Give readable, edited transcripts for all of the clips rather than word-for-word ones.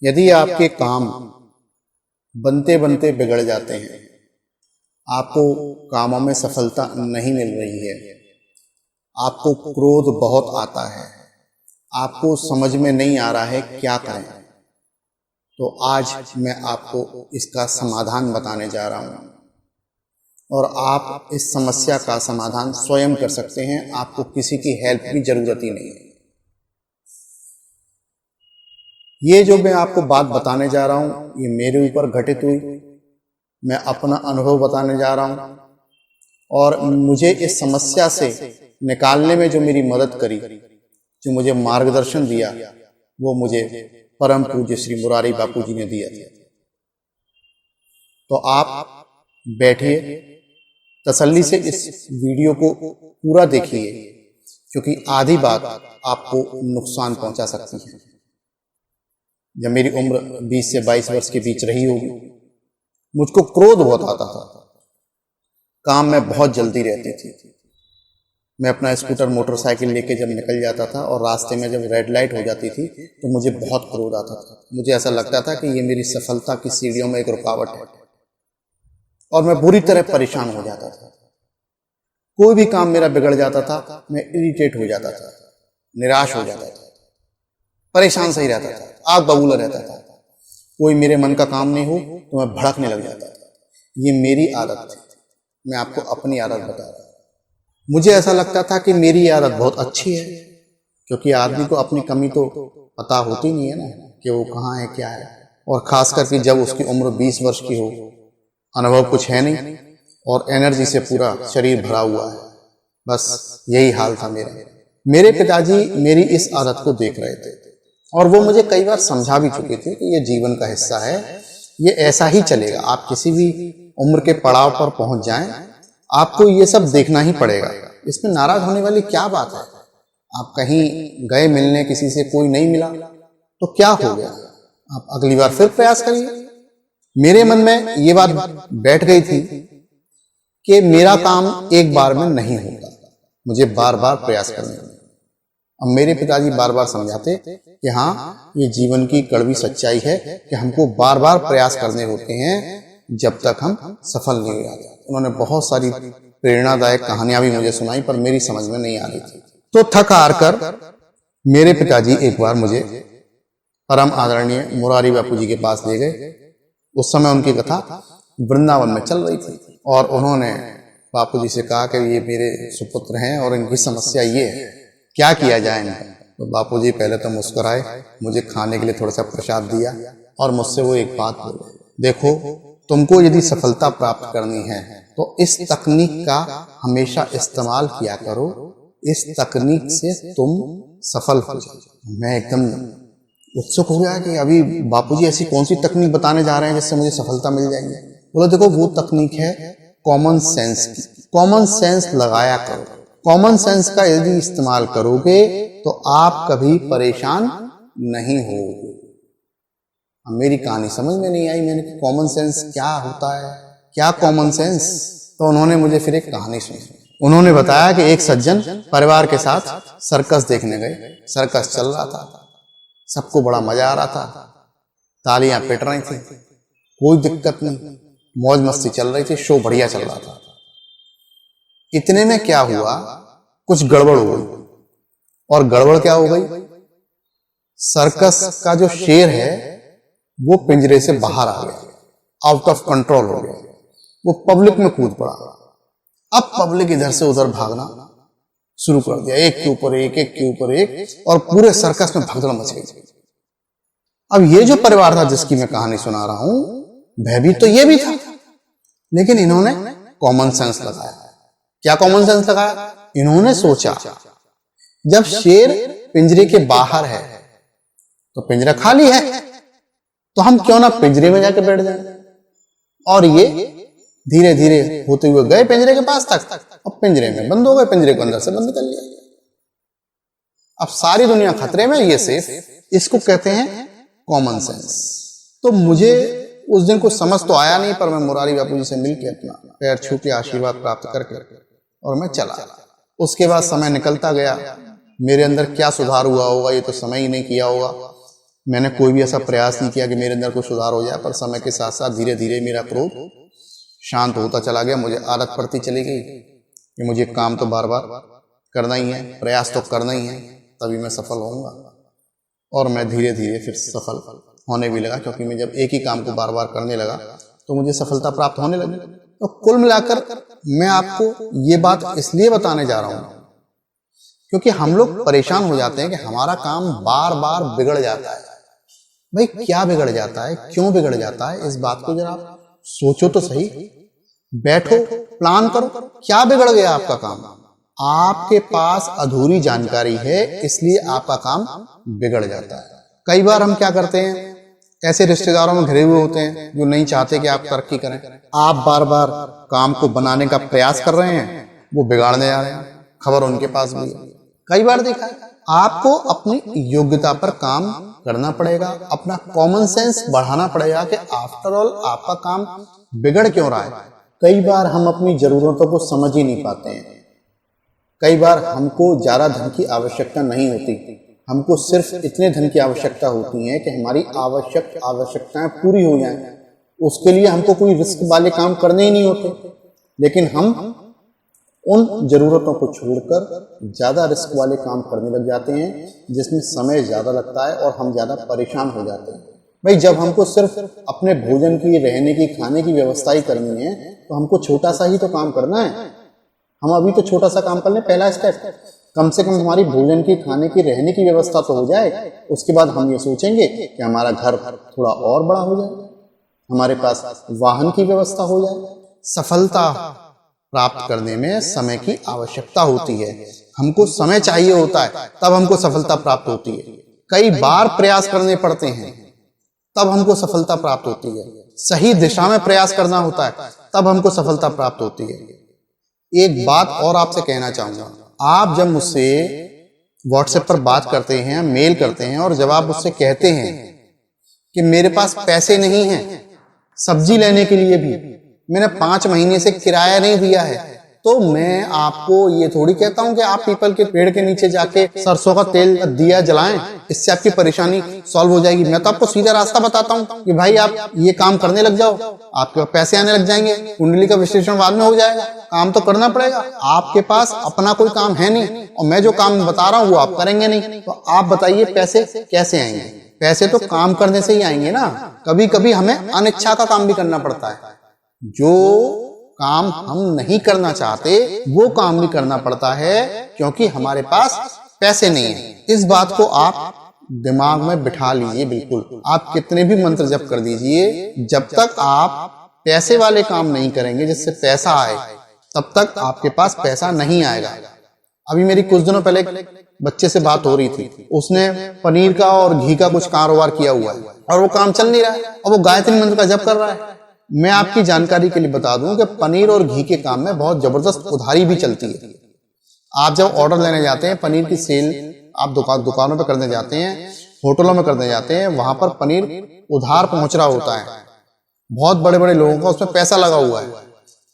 यदि आपके काम बनते बनते बिगड़ जाते हैं, आपको कामों में सफलता नहीं मिल रही है, आपको क्रोध बहुत आता है, आपको समझ में नहीं आ रहा है क्या करें, तो आज मैं आपको इसका समाधान बताने जा रहा हूं और आप इस समस्या का समाधान स्वयं कर सकते हैं। आपको किसी की हेल्प की जरूरत ही नहीं है। ये जो मैं आपको बात बताने जा रहा हूं, ये मेरे ऊपर घटित हुई, मैं अपना अनुभव बताने जा रहा हूं और मुझे इस समस्या से निकालने में जो मेरी मदद करी, जो मुझे मार्गदर्शन दिया, वो मुझे परम पूज्य श्री मुरारी बापू जी ने दिया था। तो आप बैठिए, तसल्ली से इस वीडियो को पूरा देखिए, क्योंकि आधी बात आपको नुकसान पहुंचा सकती है। जब मेरी उम्र 20 से 22 वर्ष के बीच रही होगी, मुझको क्रोध बहुत आता था, काम में बहुत जल्दी रहती थी। मैं अपना स्कूटर मोटरसाइकिल लेके जब निकल जाता था और रास्ते में जब रेड लाइट हो जाती थी तो मुझे बहुत क्रोध आता था। मुझे ऐसा लगता था कि ये मेरी सफलता की सीढ़ियों में एक रुकावट है और मैं बुरी तरह परेशान हो जाता था। कोई भी काम मेरा बिगड़ जाता था, मैं इरिटेट हो जाता था, निराश हो जाता था, परेशान सही रहता था, आग बबूला रहता था। कोई मेरे मन का काम नहीं हो तो मैं भड़कने लग जाता था। ये मेरी आदत थी। मैं आपको अपनी आदत बता रहा हूं। मुझे ऐसा लगता था कि मेरी आदत बहुत अच्छी है, क्योंकि आदमी को अपनी कमी तो पता होती नहीं है ना कि वो कहाँ है क्या है, और खास करके जब उसकी उम्र 20 वर्ष की हो, अनुभव कुछ है नहीं और एनर्जी से पूरा शरीर भरा हुआ है। बस यही हाल था मेरा। मेरे पिताजी मेरी इस आदत को देख रहे थे और वो मुझे कई बार समझा भी चुके थे कि ये जीवन का हिस्सा है, ये ऐसा ही चलेगा। आप किसी भी उम्र के पड़ाव पर पहुंच जाएं, आपको ये सब देखना ही पड़ेगा। इसमें नाराज होने वाली क्या बात है? आप कहीं गए मिलने, किसी से कोई नहीं मिला तो क्या हो गया, आप अगली बार फिर प्रयास करिए। मेरे मन में ये बात बैठ गई थी कि मेरा काम एक बार में नहीं होगा, मुझे बार बार प्रयास करने होंगे। अब मेरे पिताजी बार बार समझाते कि हाँ, ये जीवन की कड़वी सच्चाई है कि हमको बार बार प्रयास करने होते हैं जब तक हम सफल नहीं हो जाते। उन्होंने बहुत सारी प्रेरणादायक कहानियां भी मुझे सुनाई, पर मेरी समझ में नहीं आ रही थी। तो थक हार कर मेरे पिताजी एक बार मुझे परम आदरणीय मुरारी बापू जी के पास ले गए। उस समय उनकी कथा वृंदावन में चल रही थी और उन्होंने बापू जी से कहा कि ये मेरे सुपुत्र हैं और इनकी समस्या ये है, क्या किया जाए इनका। तो बापू जी पहले तो मुस्कुराए, मुझे खाने के लिए थोड़ा सा प्रसाद दिया और मुझसे वो एक बात बोले, देखो तुमको यदि सफलता प्राप्त करनी है तो इस तकनीक का हमेशा इस्तेमाल किया करो, इस तकनीक से तुम सफल हो जाओ। मैं एकदम उत्सुक हो गया कि अभी बापूजी ऐसी कौन सी तकनीक बताने जा रहे हैं जिससे मुझे सफलता मिल जाएगी। बोला देखो वो तकनीक है कॉमन सेंस की। कॉमन सेंस लगाया करो। कॉमन सेंस का यदि इस्तेमाल करोगे तो आप कभी परेशान नहीं होगे। मेरी कहानी समझ में नहीं आई। मैंने कॉमन सेंस क्या होता है, क्या कॉमन सेंस? तो उन्होंने मुझे फिर एक कहानी सुनी। उन्होंने बताया कि एक सज्जन परिवार के साथ सर्कस देखने गए। सर्कस चल रहा था, सबको बड़ा मजा आ रहा था, तालियां पिट रही थी, कोई दिक्कत नहीं, मौज मस्ती चल रही थी, शो बढ़िया चल रहा था। इतने में क्या हुआ, कुछ गड़बड़ हो गई। और गड़बड़ क्या हो गई, सर्कस का जो शेर है वो पिंजरे से बाहर आ गया, आउट ऑफ कंट्रोल हो गया। वो पब्लिक में कूद पड़ा। अब पब्लिक इधर से उधर भागना शुरू कर दिया, एक के ऊपर एक, एक के ऊपर एक, और पूरे सर्कस में भगदड़ मच गई। अब ये जो परिवार था जिसकी मैं कहानी सुना रहा हूं, भयभीत तो ये भी था, लेकिन इन्होंने कॉमन सेंस लगाया। क्या कॉमन सेंस लगाया? इन्होंने सोचा जब शेर पिंजरे के बाहर है तो पिंजरा खाली है, तो हम क्यों ना पिंजरे में जाकर बैठ जाएं। और ये धीरे धीरे होते हुए गए पिंजरे के पास तक, अब पिंजरे में बंद हो गए, पिंजरे को अंदर से बंद कर लिया। अब सारी दुनिया खतरे में, ये सेफ। इसको कहते हैं कॉमन सेंस। तो मुझे उस दिन कुछ समझ तो आया नहीं, पर मैं मुरारी बापू जी से मिलकर अपना पैर छू के आशीर्वाद प्राप्त करके और मैं चला। उसके बाद समय निकलता गया, मेरे अंदर क्या सुधार हुआ होगा ये तो समय ही नहीं किया होगा। मैंने कोई भी ऐसा प्रयास नहीं किया कि मेरे अंदर कोई सुधार हो जाए, पर समय के साथ साथ धीरे धीरे मेरा क्रोध शांत होता चला गया। मुझे आदत पड़ती चली गई कि मुझे काम तो बार बार करना ही है, प्रयास तो करना ही है, तभी मैं सफल होऊंगा। और मैं धीरे धीरे फिर सफल होने भी लगा, क्योंकि मैं जब एक ही काम को बार बार करने लगा तो मुझे सफलता प्राप्त होने लगी। तो कुल मिलाकर मैं आपको ये बात इसलिए बताने जा रहा हूं क्योंकि हम लोग परेशान हो जाते हैं कि हमारा काम बार बार बिगड़ जाता है। भाई क्या बिगड़ जाता है, क्यों बिगड़ जाता है, इस बात को जरा आप सोचो तो सही। बैठो, प्लान करो, क्या बिगड़ गया आपका काम? आपके पास अधूरी जानकारी है, इसलिए आपका काम बिगड़ जाता है। कई बार हम क्या करते हैं, ऐसे रिश्तेदारों में घिरे हुए होते हैं जो नहीं चाहते कि आप तरक्की करें। आप बार बार काम को बनाने का प्रयास कर रहे हैं, वो बिगाड़ने जा रहे हैं। खबर उनके पास भी है, कई बार देखा है। आपको अपनी योग्यता पर काम करना पड़ेगा, अपना कॉमन सेंस बढ़ाना पड़ेगा कि आफ्टर ऑल आपका काम बिगड़ क्यों रहा है। कई बार हम अपनी जरूरतों को समझ ही नहीं पाते हैं। कई बार हमको ज्यादा धन की आवश्यकता नहीं होती, हमको सिर्फ इतने धन की आवश्यकता होती है कि हमारी आवश्यकताएं पूरी हो जाएं। उसके लिए हमको कोई रिस्क वाले काम करने ही नहीं होते, लेकिन हम उन जरूरतों को छोड़कर ज्यादा रिस्क वाले काम करने लग जाते हैं, जिसमें समय ज्यादा लगता है और हम ज्यादा परेशान हो जाते हैं। भाई जब हमको सिर्फ अपने भोजन की, रहने की, खाने की व्यवस्था ही करनी है तो हमको छोटा सा ही तो काम करना है। हम अभी तो छोटा सा काम कर लें, पहला स्टेप। कम से कम हमारी भोजन की, खाने की, रहने की व्यवस्था तो हो जाए। उसके बाद हम ये सोचेंगे कि हमारा घर थोड़ा और बड़ा हो जाए, हमारे पास वाहन की व्यवस्था हो जाए। सफलता प्राप्त करने में समय की आवश्यकता होती है, हमको समय चाहिए होता है, तब हमको सफलता प्राप्त होती है। कई बार प्रयास करने पड़ते हैं, तब हमको सफलता प्राप्त होती है। सही दिशा में प्रयास करना होता है, तब हमको सफलता प्राप्त होती है। एक बात और आपसे कहना चाहूंगा, आप जब मुझसे व्हाट्सएप पर बात करते हैं, मेल करते हैं, और जब आप मुझसे कहते हैं कि मेरे पास पैसे नहीं हैं सब्जी लेने के लिए भी, मैंने 5 महीने से किराया नहीं दिया है, तो मैं आपको ये थोड़ी कहता हूं कि आप पीपल के पेड़ के नीचे जाके सरसों का तेल दिया जलाएं, इससे आपकी परेशानी सॉल्व हो जाएगी। मैं तो आपको सीधा रास्ता बताता हूं कि भाई आप ये काम करने लग जाओ, आपके पैसे आने लग जाएंगे, कुंडली का विश्लेषण बाद में हो जाएगा। काम तो करना पड़ेगा, आपके पास अपना कोई काम है नहीं, और मैं जो काम बता रहा हूँ वो आप करेंगे नहीं, तो आप बताइए पैसे कैसे आएंगे? पैसे तो काम करने से ही आएंगे ना। कभी कभी हमें अनिच्छा का काम भी करना पड़ता है, जो काम हम नहीं करना चाहते वो काम भी करना पड़ता है, क्योंकि हमारे पास पैसे नहीं है। इस बात को आप दिमाग में बिठा लीजिए। बिल्कुल, आप कितने भी मंत्र जप कर दीजिए, जब तक आप पैसे वाले काम नहीं करेंगे जिससे पैसा आए, तब तक आपके पास पैसा नहीं आएगा। अभी मेरी कुछ दिनों पहले बच्चे से बात हो रही थी, उसने पनीर का और घी का कुछ कारोबार किया हुआ है और वो काम चल नहीं रहा है, और वो गायत्री मंत्र का जप कर रहा है। मैं आपकी जानकारी के लिए बता दूं कि पनीर और घी के काम में बहुत जबरदस्त उधारी भी चलती है। आप जब ऑर्डर लेने जाते हैं, पनीर की सेल आप दुकानों पे करने जाते हैं, होटलों में करने जाते हैं, वहां पर पनीर उधार पहुंच रहा होता है। बहुत बड़े बड़े लोगों का उसमें पैसा लगा हुआ है।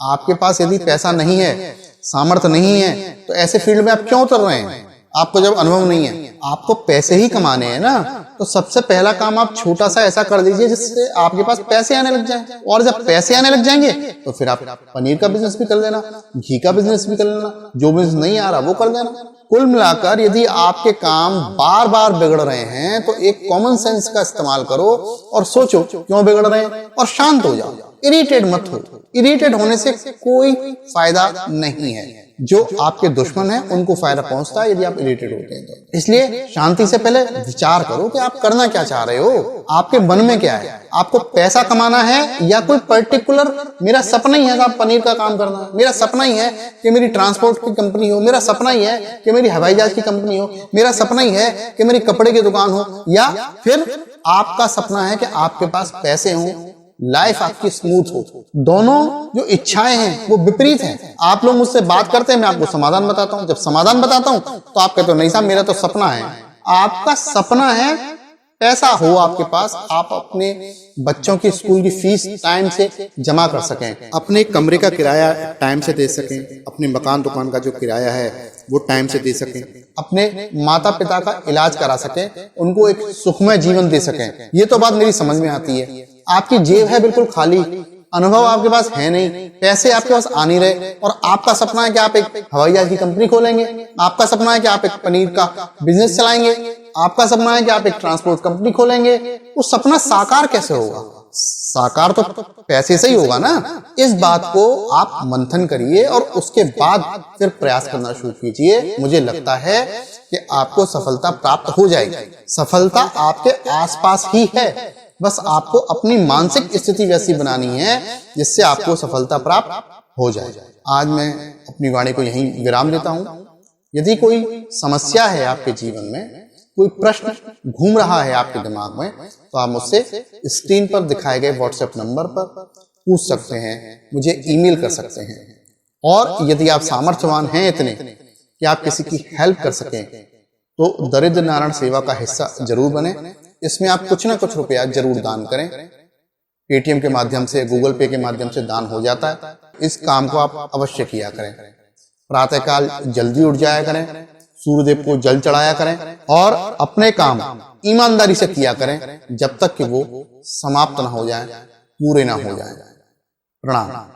आपके पास यदि पैसा नहीं है, सामर्थ्य नहीं है, तो ऐसे फील्ड में आप क्यों उतर रहे हैं? आपको जब अनुभव नहीं है, आपको पैसे ही कमाने हैं ना, तो सबसे पहला काम आप छोटा सा ऐसा कर दीजिए जिससे आपके पास पैसे आने लग जाएं। और जब पैसे आने लग जाएंगे तो फिर आप पनीर का बिजनेस भी कर लेना, घी का बिजनेस भी कर लेना, जो बिजनेस नहीं आ रहा वो कर लेना। कुल मिलाकर यदि आपके काम बार बार बिगड़ रहे हैं तो एक कॉमन सेंस का इस्तेमाल करो और सोचो क्यों बिगड़ रहे हैं, और शांत हो जाओ। इरिटेट मत हो, इरिटेट होने से कोई फायदा नहीं है। जो आपके दुश्मन हैं उनको फायदा पहुंचता है यदि आप इरिटेट होते हैं तो। इसलिए शांति से पहले विचार करो कि आप करना क्या चाह रहे हो, आपके मन में क्या है। आपको पैसा कमाना है या कोई पर्टिकुलर, मेरा सपना ही है कि आप पनीर का काम करना है, मेरा सपना ही है कि मेरी ट्रांसपोर्ट की कंपनी हो, मेरा सपना ही है कि मेरी हवाई जहाज की कंपनी हो, मेरा सपना ही है कि मेरी कपड़े की दुकान हो, या फिर आपका सपना है कि आपके पास पैसे हों, लाइफ आपकी स्मूथ हो। दोनों जो इच्छाएं हैं वो विपरीत हैं। आप लोग मुझसे बात करते हैं, मैं आपको समाधान बताता हूं। जब समाधान बताता हूं तो आप कहते हो नहीं साहब मेरा तो सपना है। आपका सपना है पैसा हो आपके पास, आप अपने बच्चों की स्कूल की फीस टाइम से जमा कर सकें, अपने कमरे का किराया टाइम से दे सकें, अपने मकान दुकान का जो किराया है वो टाइम से दे सकें, अपने माता पिता का इलाज करा सकें, उनको एक सुखमय जीवन दे सकें। ये तो बात मेरी समझ में आती है। आपकी जेब है बिल्कुल खाली, अनुभव आपके पास है नहीं, पैसे आपके पास आ नहीं रहे, और आपका सपना है कि आप एक हवाई जहाज की कंपनी खोलेंगे, आपका सपना है कि आप एक पनीर का बिजनेस चलाएंगे, आपका सपना है कि आप एक ट्रांसपोर्ट कंपनी खोलेंगे। वो सपना साकार कैसे होगा? साकार तो पैसे से ही होगा ना। इस बात को आप मंथन करिए और उसके बाद फिर प्रयास करना शुरू कीजिए। मुझे लगता है कि आपको सफलता प्राप्त हो जाएगी। सफलता आपके आसपास ही है, बस आपको अपनी मानसिक स्थिति वैसी बनानी है जिससे आपको सफलता प्राप्त हो जाए। आज मैं अपनी वाणी को यहीं विराम देता हूं। यदि कोई समस्या है आपके जीवन में, कोई प्रश्न घूम रहा है आपके दिमाग में, तो आप मुझसे स्क्रीन पर दिखाए गए व्हाट्सएप नंबर पर पूछ सकते हैं, मुझे ईमेल कर सकते हैं। और यदि आप सामर्थ्यवान हैं इतने कि आप किसी की हेल्प कर सकें, तो दरिद्र नारायण सेवा का हिस्सा जरूर बने। इसमें आप कुछ ना कुछ रुपया जरूर दान करें। पेटीएम के माध्यम से, गूगल पे के माध्यम से दान हो जाता है। इस काम को आप अवश्य किया करें। प्रातःकाल जल्दी उठ जाया करें, सूर्यदेव को जल चढ़ाया करें और अपने काम ईमानदारी से किया करें जब तक कि वो समाप्त ना हो जाए, पूरे ना हो जाए। प्रणाम।